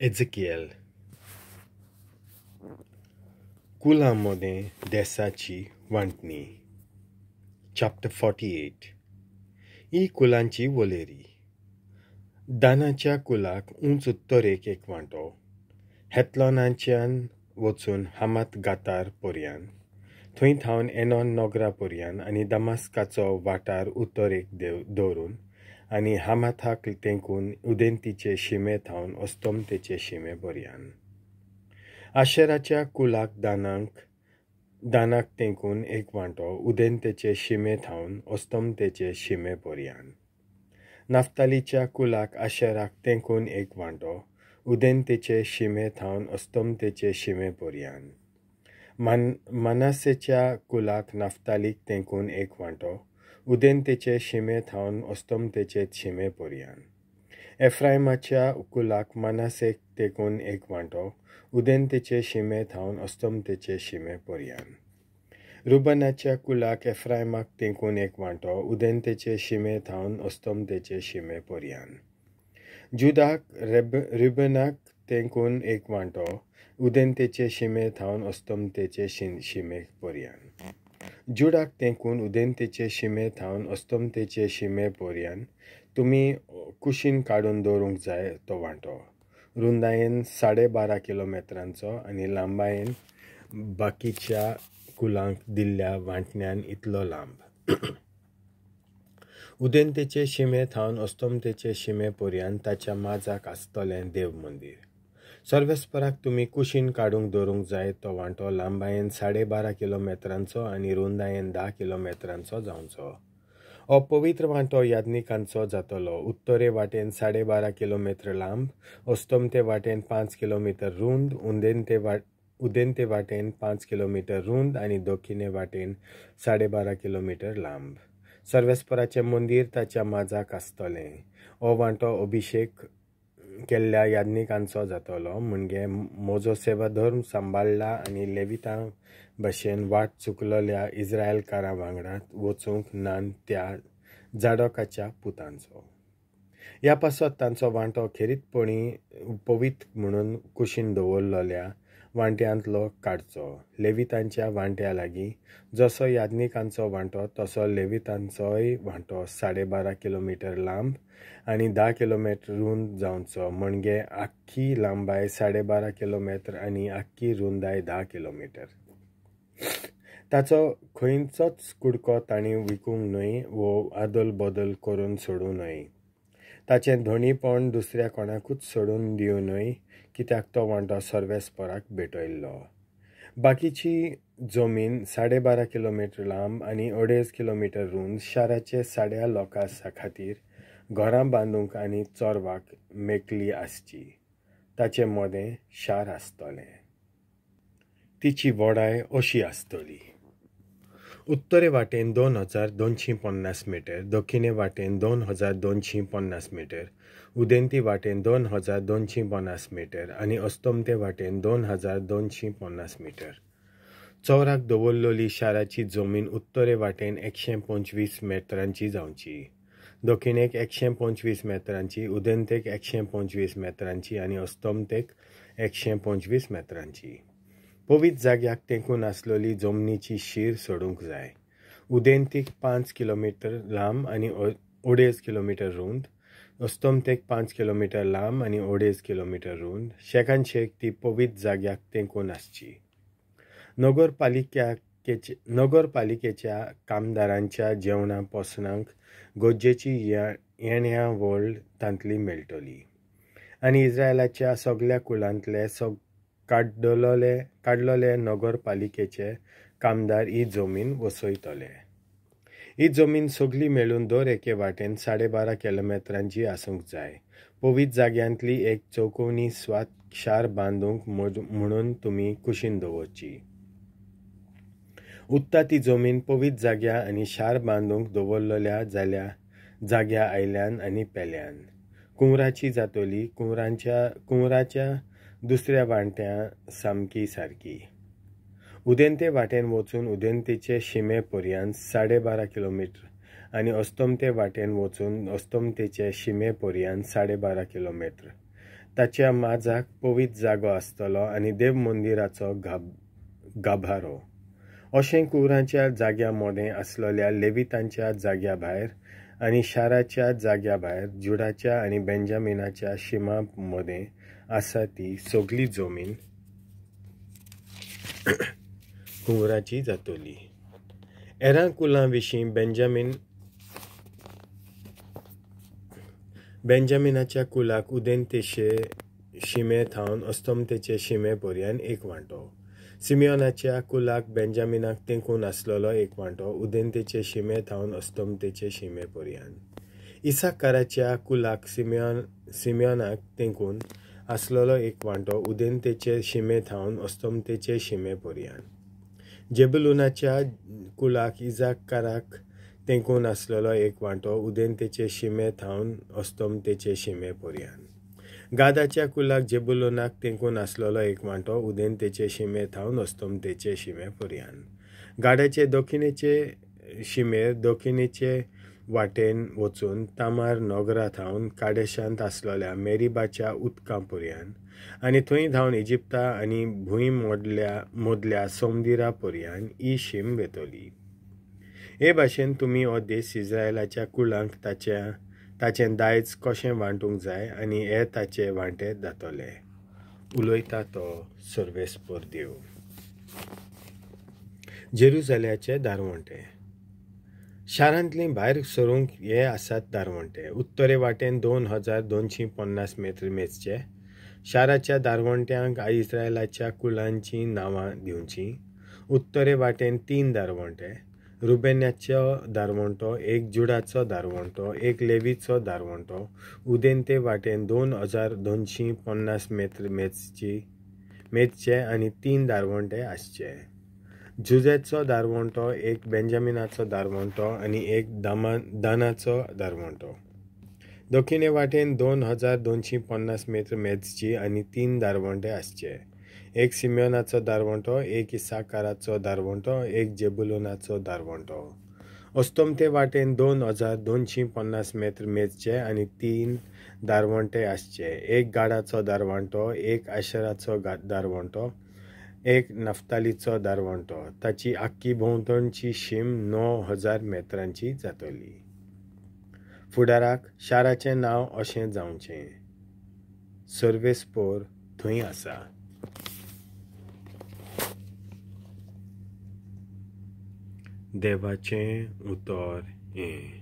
एझेकिएल कुलांमध्ये देसाची वांटणी. Chapter 48. ही कुलांची Valery. दानाच्या कुलाक उंच उत्तरेक एक वांटो, हेतलोनाच्यान वचून हामात गातार पर्यान, थंय थावन एनोन नोगरा पर्यान आनी दमास्काचो वाठार उत्तरेक दवरून आनी हामाथाक तेंकून उदेंतीचे शिमे थावन अस्तोमतेचे शिमे पर्यान. आशेराच्या कुलाक दानाक तेंकून एक वांटो उदेंतेचे शिमे थावन अस्तोमतेचे शिमे पर्यान. नाफ्तालीच्या कुलाक आशेराक तेंकून एक वांटो उदेंतेचे शिमे थावन अस्तोमतेचे शिमे पर्यान. मनासेच्या कुलाक नाफ्तालीक तेंकून एक वांटो उदेंतेचे शिमे थावन अस्तोमतेचे शिमे पर्यान. एफ्रायमाच्या कुलाक मनासेक तेंकून एक वांटो उदेंतेचे शिमे थावन अस्तोमतेचे शिमे पर्यान. रुबनाच्या कुलाक एफ्रायमाक तेंकून एक वांटो उदेंतेचे शिमे थावन अस्तोमतेचे शिमे पर्यान. जुदाक रुबनाक तेंकून एक वांटो उदेंतेचे शिमे थावन अस्तोमतेचे शिमे पर्यान. जुडाक तेंकून उदेंतेचे शिमे थावन अस्तोमतेचे शिमे पर्यान तुमी कुशीन काडून दवरूंक जाय तो वांटो, रुंदायेन 12.5 किलोमिटरांचो आनी लांबायेन बाकीच्या कुलांक दिल्ल्या वांटण्यान इतलो लांब. उदेंतेचे शिमे थावन अस्तोमतेचे शिमे पर्यान ताच्या माजाक आसतलें देव मंदीर. सर्वेस्पराक तुमी कुशीन काडूंक दवरूंक जाय तो वांटो लांबायेन 12.5 किलोमिटरांचो आनी रुंदायेन 10 किलोमिटरांचो जावचो. हो पवित्र वांटो याज्ञिकांचो जातलो. उत्तरे वाटेन 12.5 किलोमीटर लांब, अस्तोमते वाटेन 5 किलोमीटर रुंद, उदेंते वाटेन 5 किलोमीटर रुंद आनी दक्षिणे वाटेन 12.5 किलोमीटर लांब. सर्वेस्पराचें मंदीर ताच्या माजाक आसतलें. हो वांटो अभिशेक केल्ल्या याज्ञिकांचो जातलो, म्हणजे म्हजो सेवाधर्म सांबाळला आनी लेवितां भाशेन वाट चुकलोल्या इस्रायेलकारां वांगडा वचूंक नान त्या जाडोकाच्या पुतांचो. ह्या पासत तांचो वांटो खेरीतपणी पवित्र म्हणून कुशीन दवरलोल्या वांट्यांतलो काडचो. लेवितांच्या वांट्या लागीं जसो याज्ञिकांचो वांटो तसो लेवितांचोय वांटो 12.5 किलोमीटर लांब आनी 10 किलोमीटर रुंद जावचो, म्हणजे आख्खी लांबाय 12.5 किलोमीटर आनी आख्खी रुंदाय 10 किलोमीटर. ताचो खंयचोच कुडको तांणी विकूंक न्हय वो आदल बदल करून सोडूं न्हय. ताचें धोणीपण दुसऱ्या कोणाकूच सोडून दिवं न्हय, कित्याक तो वांटो सर्वेस्पराक भेटयल्लो. बाकीची जमीन 12.5 किलोमीटर लांब आनी 2.5 किलोमीटर रुंद शाराचे साड्या लोकां खातीर घरां बांदूंक आनी चोरवाक मेकळी आसची. ताचें मोदें शार आसतलें. तिची व्हडाय अशी आसतली. उत्तरे वाटेन 2250 मीटर, दक्षिणे वाटेन 2250 मीटर, उदेंती वाटेन 2250 मीटर आनी अस्तोमते वाटेन 2250 मीटर. चौराक दवरलेली शाराची जमीन उत्तरे वाटेन 125 मेटरांची जावची, दक्षिणेक 125 मेटरांची, उदेंतेक 125 मेटरांची आनी अस्तोमतेक 125 मेटरांची. पवित्र जाग्याक तेंकून आसलेली जमनीची शीर सोडूंक जाय. उदेंतीक 5 किलोमीटर लांब आनी 2.5 किलोमीटर रुंद, अस्तोमतेक 5 किलोमीटर लांब आनी 2.5 किलोमीटर रुंद. शेकानशेक ती पवित्र जाग्याक तेंकून आसची. नगरपालिकेच्या कामदारांच्या जेवणा पोसणांक गरजेची येण्या वळ तांतली मेळटली आनी इस्रायलाच्या सगळ्या कुलांतले काडलोले नगरपालिकेचे कामदार ही जमीन वसयतले. ही जमीन सगळी मेळून दर एके वाटेन 12.5 किलोमिटरांची आसूंक जाय. पवित्र जाग्यांतली एक चौकोनी स्वात शार बांदूंक म्हणून तुमी कुशीन दवरची. उत्ता ती जमीन पवित्र जाग्या आनी शार बांदूंक दवरलेल्या जाग्या आयल्यान आनी पेल्यान कुंवराची जातली. कुंवराच्या दुसऱ्या वांट्या सारकी. उदेंते वाटेन वचून उदेंतेचे शिमे पर्यंत 12.5 किलोमीटर आनी अस्तोमते वाटेन वचून अस्तोमतेचे शिमे पर्यंत 12.5 किलोमीटर. ताच्या माजाक पवित्र जागो आसतलो आनी देव मंदिराचो गाभारो अशें कुराच्या जाग्या मोदें आसलेल्या लेवितांच्या जाग्या भायर आनी शाराच्या जाग्या भायर जुडाच्या आनी बेंजामिनाच्या शिमा मदें आसा ती सगळी जमीन कुंवराची जातली. हेरां कुलां विशीं बेंजामिनाच्या कुलाक उदेंतेचे शिमे थावन अस्तमतेचे शिमे पर्यंत एक वांटो. सिमियोनाच्या कुलाक बेंजामिनाक तेंकून आसलेलो एक वांटो उदेंतेचे शिमे थावन अस्तमतेचे शिमे पर्यंत. इसाकाराच्या कुलाक सिमियोनाक तेंकून आसलेलो एक वांटो उदेंतेचे शिमे थावन अस्तमतेचे शिमे पर्यंत. जेबुलूनाच्या कुलाक इसाकाराक तेंकून आसलेलो एक वांटो उदेंतेचे शिमे थावन अस्तमतेचे शिमे पर्यंत. गादाच्या कुलाक जेबुलूनाक तेंकून आसलेलो एक वांटो उदेंतेचे शिमे थावन अस्तमतेचे शिमे पर्यंत. गाड्याचे दक्षिणेचे शिमेर दक्षिणेचे वाटेन वचून तामार नगरा थावन कादेशांत आसलेल्या मेरिबाच्या उदकां पर्यंत आनी थंय धांवन इजिप्ता आनी भूंय मोदल्या समुद्रा पर्यंत ही शीम वेतली. हे भाशेन तुमी हो देश इस्रायलाच्या कुळांक ताचें दायज कशें वांटूंक जाय आनी हे ताचे वांटे जातले. उलयता तो सर्वेस्पर देव. जेरुसलेमाचे दारवंटे. शारांतली भायर सरूंक हे आसात दारवंटे. उत्तरे वाटेन 2250 मीटर मेजचे. शाराच्या दारवंट्यांक इस्रायलाच्या कुलांची नांवां दिवची. उत्तरे वाटेन 3 दारवंटे. रुबेनाचो दारवंटो, एक जुडाचो दारवंटो, एक लेवीचो दारवंटो. उदेंते वाटेन 2250 मीटर मेजचे आनी 3 दारवंटे आसचे. जुजेचो दारवंटो, एक बेंजामिनाचो दारवंटो आनी एक दानाचो दारवंटो. दक्षिणे वाटेन 2250 मीटर मेजची आनी 3 दारवंटे आसचे. एक सिमियोनाचो दारवंटो, एक इसाकाराचो दारवंटो, एक जेबुलूनाचो दारवंटो. अस्तमते वाटेन 2250 मीटर मेजचे आनी 3 दारवंटे आसचे. एक गाडाचो दारवंटो, एक आशेराचो दारवंटो, एक नफ्तालीचो दारवंटो. ताची आख्खी भोंवतणची शीम 9000 मेत्रांची जातली. फुडाराक शाराचें नांव अशें जावचें. सर्वेस्पोर थंय आसा. देवाचें उतर हें.